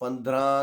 15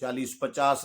40-50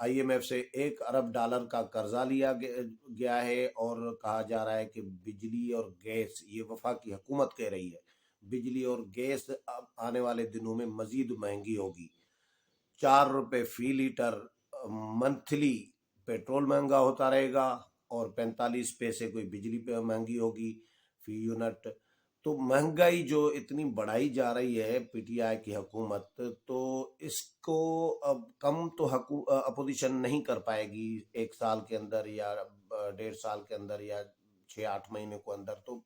IMF سے $1 ارب کا قرضہ لیا گیا ہے، اور کہا جا رہا ہے کہ بجلی اور گیس، یہ وفاقی حکومت کہہ رہی ہے، بجلی اور گیس اب آنے والے دنوں میں مزید مہنگی ہوگی۔ ₹4 فی لیٹر منتھلی پیٹرول مہنگا ہوتا رہے گا، اور 45 پیسے کوئی بجلی پہ مہنگی ہوگی فی یونٹ۔ تو مہنگائی جو اتنی بڑھائی جا رہی ہے PTI کی حکومت، تو اس کو اب کم تو اپوزیشن نہیں کر پائے گی 1 سال کے اندر، یا 1.5 سال کے اندر، یا 6-8 مہینے کو اندر، تو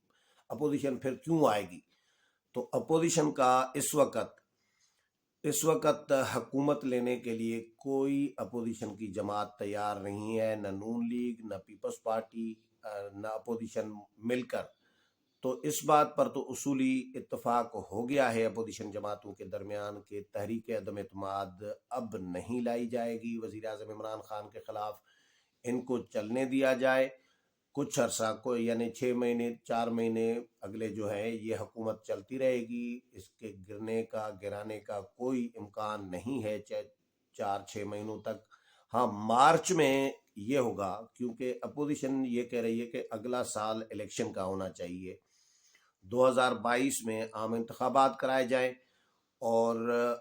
اپوزیشن پھر کیوں آئے گی؟ تو اپوزیشن کا اس وقت حکومت لینے کے لیے کوئی اپوزیشن کی جماعت تیار نہیں ہے، نہ نون لیگ، نہ پیپلز پارٹی، نہ اپوزیشن مل کر۔ تو اس بات پر تو اصولی اتفاق ہو گیا ہے اپوزیشن جماعتوں کے درمیان کہ تحریک عدم اعتماد اب نہیں لائی جائے گی وزیر اعظم عمران خان کے خلاف، ان کو چلنے دیا جائے کچھ عرصہ کو، یعنی 6 مہینے 4 مہینے اگلے جو ہے یہ حکومت چلتی رہے گی، اس کے گرانے کا کوئی امکان نہیں ہے 4-6 مہینوں تک۔ ہاں، مارچ میں یہ ہوگا، کیونکہ اپوزیشن یہ کہہ رہی ہے کہ اگلا سال الیکشن کا ہونا چاہیے، 2022 میں عام انتخابات کرائے جائیں، اور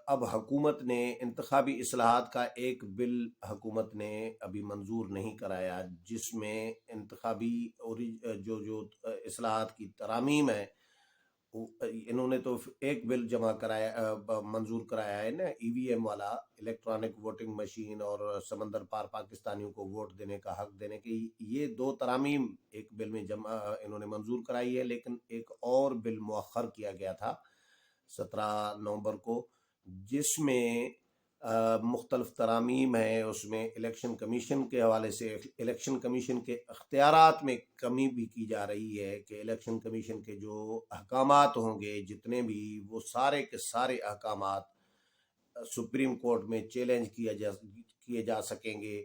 اب حکومت نے انتخابی اصلاحات کا ایک بل حکومت نے ابھی منظور نہیں کرایا، جس میں انتخابی اور جو اصلاحات کی ترامیم ہے، انہوں نے تو ایک بل منظور کرایا ہے نا، EVM والا، الیکٹرانک ووٹنگ مشین، اور سمندر پار پاکستانیوں کو ووٹ دینے کا حق دینے کی، یہ 2 ترامیم ایک بل میں انہوں نے منظور کرائی ہے، لیکن ایک اور بل مؤخر کیا گیا تھا 17 نومبر کو، جس میں مختلف ترامیم ہیں۔ اس میں الیکشن کمیشن کے حوالے سے الیکشن کمیشن کے اختیارات میں کمی بھی کی جا رہی ہے، کہ الیکشن کمیشن کے جو احکامات ہوں گے جتنے بھی، وہ سارے کے سارے احکامات سپریم کورٹ میں چیلنج کیے جا سکیں گے،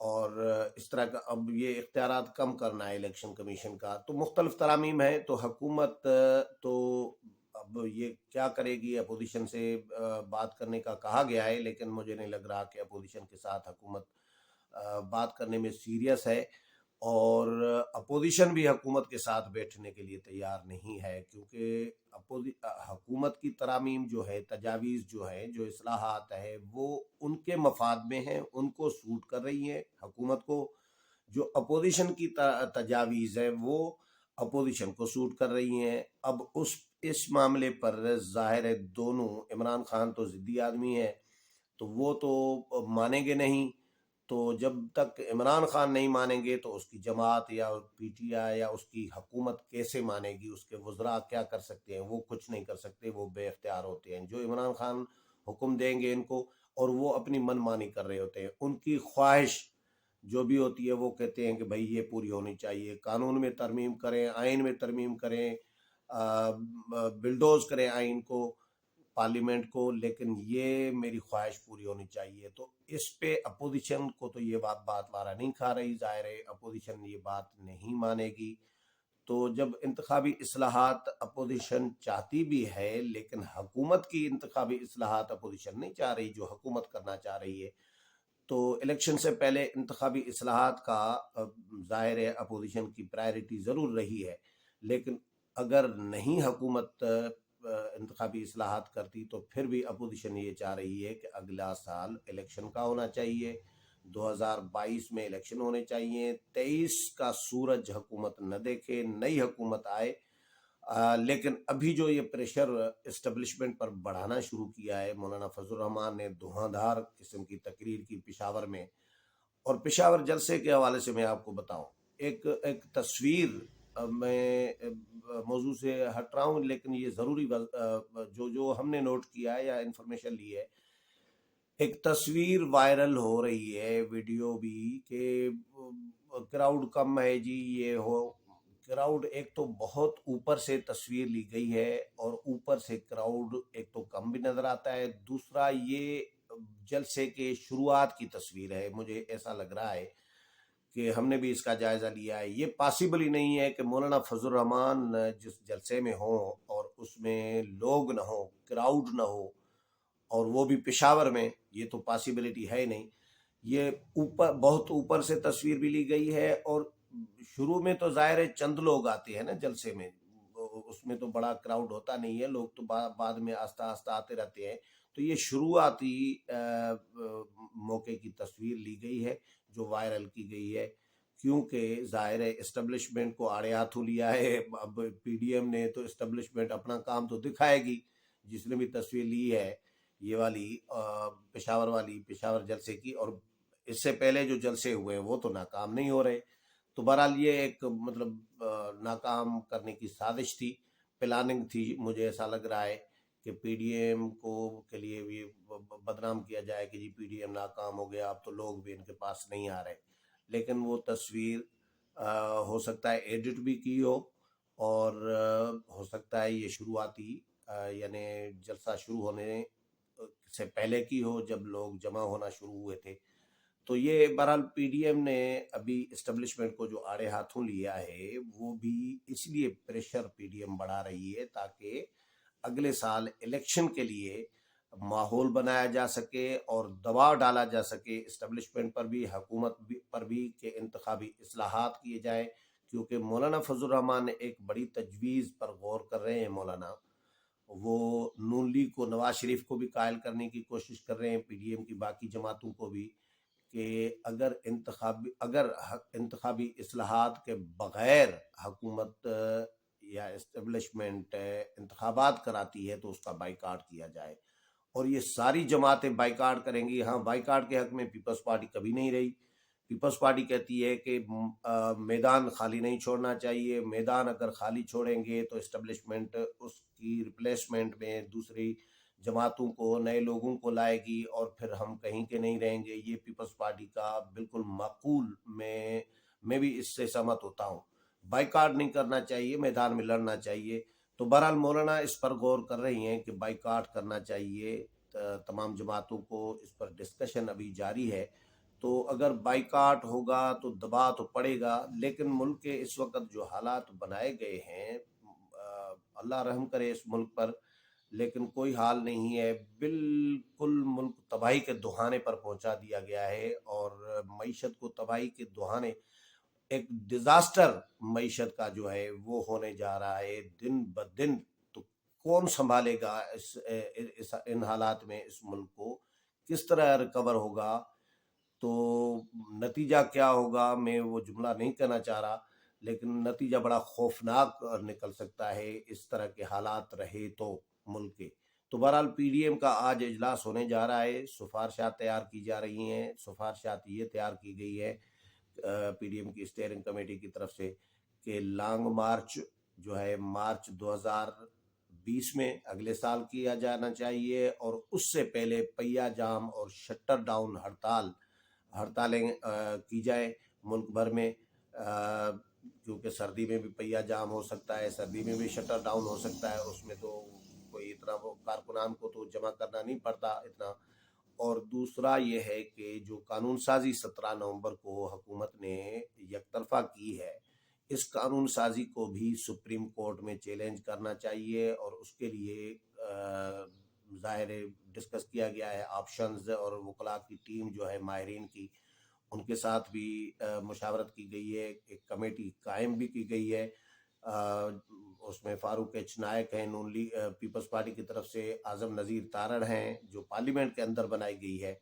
اور اس طرح کا اب یہ اختیارات کم کرنا ہے الیکشن کمیشن کا۔ تو مختلف ترامیم ہیں، تو حکومت تو اب یہ کیا کرے گی؟ اپوزیشن سے بات کرنے کا کہا گیا ہے، لیکن مجھے نہیں لگ رہا کہ اپوزیشن کے ساتھ حکومت بات کرنے میں سیریس ہے، اور اپوزیشن بھی حکومت کے ساتھ بیٹھنے کے لیے تیار نہیں ہے، کیونکہ حکومت کی ترامیم جو ہے، تجاویز جو ہے، جو اصلاحات ہے، وہ ان کے مفاد میں ہیں، ان کو سوٹ کر رہی ہیں حکومت کو۔ جو اپوزیشن کی تجاویز ہے وہ اپوزیشن کو سوٹ کر رہی ہیں۔ اب اس معاملے پر ظاہر ہے دونوں، عمران خان تو ضدی آدمی ہے، تو وہ تو مانیں گے نہیں، تو جب تک عمران خان نہیں مانیں گے تو اس کی جماعت یا PTI یا اس کی حکومت کیسے مانے گی؟ اس کے وزراء کیا کر سکتے ہیں؟ وہ کچھ نہیں کر سکتے، وہ بے اختیار ہوتے ہیں۔ جو عمران خان حکم دیں گے ان کو، اور وہ اپنی من مانی کر رہے ہوتے ہیں، ان کی خواہش جو بھی ہوتی ہے وہ کہتے ہیں کہ بھائی یہ پوری ہونی چاہیے، قانون میں ترمیم کریں، آئین میں ترمیم کریں، بلڈوز کریں آئین کو، پارلیمنٹ کو، لیکن یہ میری خواہش پوری ہونی چاہیے۔ تو اس پہ اپوزیشن کو تو یہ بات وارا نہیں کھا رہی، ظاہر ہے اپوزیشن یہ بات نہیں مانے گی۔ تو جب انتخابی اصلاحات اپوزیشن چاہتی بھی ہے، لیکن حکومت کی انتخابی اصلاحات اپوزیشن نہیں چاہ رہی جو حکومت کرنا چاہ رہی ہے، تو الیکشن سے پہلے انتخابی اصلاحات کا ظاہر ہے اپوزیشن کی پرائرٹی ضرور رہی ہے، لیکن اگر نہیں حکومت انتخابی اصلاحات کرتی تو پھر بھی اپوزیشن یہ چاہ رہی ہے کہ اگلا سال الیکشن کا ہونا چاہیے، 2022 میں الیکشن ہونے چاہیے، 23 کا سورج حکومت نہ دیکھے، نئی حکومت آئے۔ لیکن ابھی جو یہ پریشر اسٹیبلشمنٹ پر بڑھانا شروع کیا ہے، مولانا فضل الرحمان نے دھواں دھار قسم کی تقریر کی پشاور میں، اور پشاور جلسے کے حوالے سے میں آپ کو بتاؤں ایک تصویر، میں موضوع سے ہٹ رہا ہوں لیکن یہ ضروری جو ہم نے نوٹ کیا ہے یا انفارمیشن لی ہے، ایک تصویر وائرل ہو رہی ہے، ویڈیو بھی، کہ کراؤڈ کم ہے جی، یہ ہو کراؤڈ، ایک تو بہت اوپر سے تصویر لی گئی ہے، اور اوپر سے کراؤڈ ایک تو کم بھی نظر آتا ہے، دوسرا یہ جلسے کے شروعات کی تصویر ہے۔ مجھے ایسا لگ رہا ہے کہ ہم نے بھی اس کا جائزہ لیا ہے، یہ پاسبل ہی نہیں ہے کہ مولانا فضل الرحمان جس جلسے میں ہوں اور اس میں لوگ نہ ہوں، کراؤڈ نہ ہو، اور وہ بھی پشاور میں، یہ تو پاسبلٹی ہے ہی نہیں۔ یہ اوپر بہت اوپر سے تصویر بھی لی گئی ہے، اور شروع میں تو ظاہر ہے چند لوگ آتے ہیں نا جلسے میں، اس میں تو بڑا کراؤڈ ہوتا نہیں ہے، لوگ تو بعد میں آہستہ آہستہ آتے رہتے ہیں۔ تو یہ شروعاتی موقع کی تصویر لی گئی ہے جو وائرل کی گئی ہے، کیونکہ ظاہر ہے اسٹیبلشمنٹ کو آڑے ہاتھوں لیا ہے۔ اب پی ڈی ایم نے تو اسٹیبلشمنٹ اپنا کام تو دکھائے گی، جس نے بھی تصویر لی ہے یہ والی پشاور جلسے کی، اور اس سے پہلے جو جلسے ہوئے ہیں وہ تو ناکام نہیں ہو رہے۔ تو بہرحال یہ ایک مطلب ناکام کرنے کی سازش تھی، پلاننگ تھی، مجھے ایسا لگ رہا ہے کہ پی ڈی ایم کو کے لیے بھی بدنام کیا جائے کہ جی پی ڈی ایم ناکام ہو گیا، اب تو لوگ بھی ان کے پاس نہیں آ رہے۔ لیکن وہ تصویر ہو سکتا ہے ایڈٹ بھی کی ہو، اور ہو سکتا ہے یہ شروعاتی یعنی جلسہ شروع ہونے سے پہلے کی ہو، جب لوگ جمع ہونا شروع ہوئے تھے۔ تو یہ بہرحال پی ڈی ایم نے ابھی اسٹیبلشمنٹ کو جو آڑے ہاتھوں لیا ہے، وہ بھی اس لیے پریشر پی ڈی ایم بڑھا رہی ہے تاکہ اگلے سال الیکشن کے لیے ماحول بنایا جا سکے اور دباؤ ڈالا جا سکے اسٹیبلشمنٹ پر بھی، حکومت پر بھی، کہ انتخابی اصلاحات کیے جائیں۔ کیونکہ مولانا فضل الرحمان ایک بڑی تجویز پر غور کر رہے ہیں، مولانا وہ نون لیگ کو، نواز شریف کو بھی قائل کرنے کی کوشش کر رہے ہیں، پی ڈی ایم کی باقی جماعتوں کو بھی، کہ اگر انتخابی اصلاحات کے بغیر حکومت یا اسٹیبلشمنٹ انتخابات کراتی ہے تو اس کا بائیکاٹ کیا جائے، اور یہ ساری جماعتیں بائیکاٹ کریں گی۔ ہاں، بائیکاٹ کے حق میں پیپلز پارٹی کبھی نہیں رہی۔ پیپلز پارٹی کہتی ہے کہ میدان خالی نہیں چھوڑنا چاہیے، میدان اگر خالی چھوڑیں گے تو اسٹیبلشمنٹ اس کی ریپلیسمنٹ میں دوسری جماعتوں کو، نئے لوگوں کو لائے گی، اور پھر ہم کہیں کے نہیں رہیں گے۔ یہ پیپلز پارٹی کا بالکل معقول، میں بھی اس سے سہمت ہوتا ہوں۔ بائیکاٹ نہیں کرنا چاہیے، میدان میں لڑنا چاہیے۔ تو بہرحال مولانا اس پر غور کر رہی ہیں کہ بائیکاٹ کرنا چاہیے تمام جماعتوں کو، اس پر ڈسکشن ابھی جاری ہے۔ تو اگر بائیکاٹ ہوگا تو دباؤ تو پڑے گا، لیکن ملک کے اس وقت جو حالات بنائے گئے ہیں، اللہ رحم کرے اس ملک پر، لیکن کوئی حال نہیں ہے، بالکل ملک تباہی کے دہانے پر پہنچا دیا گیا ہے، اور معیشت کو تباہی کے دہانے، ایک ڈیزاسٹر معیشت کا جو ہے وہ ہونے جا رہا ہے دن بدن۔ تو کون سنبھالے گا ان حالات میں اس ملک کو، کس طرح ریکور ہوگا؟ تو نتیجہ کیا ہوگا میں وہ جملہ نہیں کہنا چاہ رہا، لیکن نتیجہ بڑا خوفناک نکل سکتا ہے اس طرح کے حالات رہے تو ملک کے۔ تو بہرحال پی ڈی ایم کا آج اجلاس ہونے جا رہا ہے، سفارشات تیار کی جا رہی ہیں۔ سفارشات یہ تیار کی گئی ہے پی ڈی ایم کی اسٹیئرنگ کمیٹی کی طرف سے کہ لانگ مارچ جو ہے مارچ 2020 میں اگلے سال کیا جانا چاہیے، اور اس سے پہلے پہیہ جام اور شٹر ڈاؤن ہڑتالیں کی جائے ملک بھر میں، کیونکہ سردی میں بھی پہیہ جام ہو سکتا ہے، سردی میں بھی شٹر ڈاؤن ہو سکتا ہے، اس میں تو کوئی اتنا کارکنان کو تو جمع کرنا نہیں پڑتا اتنا۔ اور دوسرا یہ ہے کہ جو قانون سازی 17 نومبر کو حکومت نے یک طرفہ کی ہے، اس قانون سازی کو بھی سپریم کورٹ میں چیلنج کرنا چاہیے، اور اس کے لیے ظاہر ڈسکس کیا گیا ہے آپشنز، اور وکلاء کی ٹیم جو ہے ماہرین کی، ان کے ساتھ بھی مشاورت کی گئی ہے، ایک کمیٹی قائم بھی کی گئی ہے۔ اس میں فاروق ایچ نائک ہیں نون لیگ پیپلز پارٹی کی طرف سے، اعظم نذیر تارڑ ہیں جو پارلیمنٹ کے اندر بنائی گئی ہے،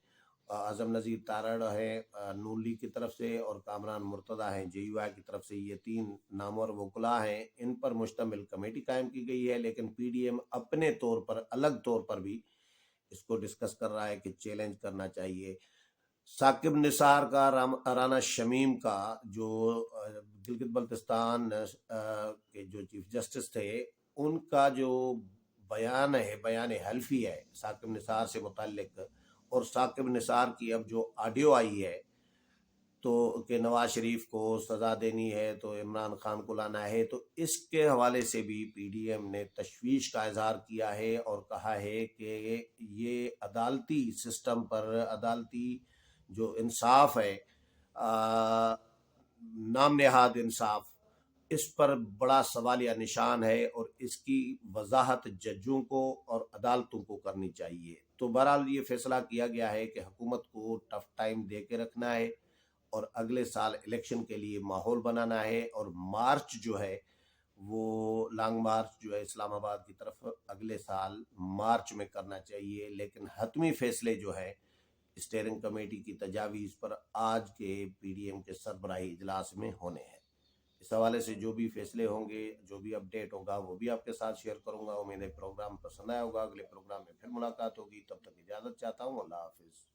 اعظم نذیر تارڑ ہیں نون لیگ کی طرف سے، اور کامران مرتضیٰ ہیں جے یو آئی کی طرف سے۔ یہ 3 نامور وکلاء ہیں، ان پر مشتمل کمیٹی قائم کی گئی ہے، لیکن پی ڈی ایم اپنے طور پر، الگ طور پر بھی اس کو ڈسکس کر رہا ہے کہ چیلنج کرنا چاہیے۔ ثاقب نثار کا، رانا شمیم کا، جو گلگت بلتستان کے جو چیف جسٹس تھے، ان کا جو بیان ہے، بیان حلفی ہے ثاقب نثار سے متعلق، اور ثاقب نثار کی اب جو آڈیو آئی ہے تو کہ نواز شریف کو سزا دینی ہے تو عمران خان کو لانا ہے، تو اس کے حوالے سے بھی پی ڈی ایم نے تشویش کا اظہار کیا ہے، اور کہا ہے کہ یہ عدالتی سسٹم پر، عدالتی جو انصاف ہے، نام نہاد انصاف، اس پر بڑا سوالیہ نشان ہے، اور اس کی وضاحت ججوں کو اور عدالتوں کو کرنی چاہیے۔ تو بہرحال یہ فیصلہ کیا گیا ہے کہ حکومت کو ٹف ٹائم دے کے رکھنا ہے اور اگلے سال الیکشن کے لیے ماحول بنانا ہے، اور مارچ جو ہے وہ لانگ مارچ جو ہے اسلام آباد کی طرف اگلے سال مارچ میں کرنا چاہیے، لیکن حتمی فیصلے جو ہے اسٹیئرنگ کمیٹی کی تجاویز پر آج کے پی ڈی ایم کے سربراہی اجلاس میں ہونے ہیں۔ اس حوالے سے جو بھی فیصلے ہوں گے، جو بھی اپڈیٹ ہوگا، وہ بھی آپ کے ساتھ شیئر کروں گا۔ امید ہے پروگرام پسند آیا ہوگا، اگلے پروگرام میں پھر ملاقات ہوگی، تب تک اجازت چاہتا ہوں، اللہ حافظ۔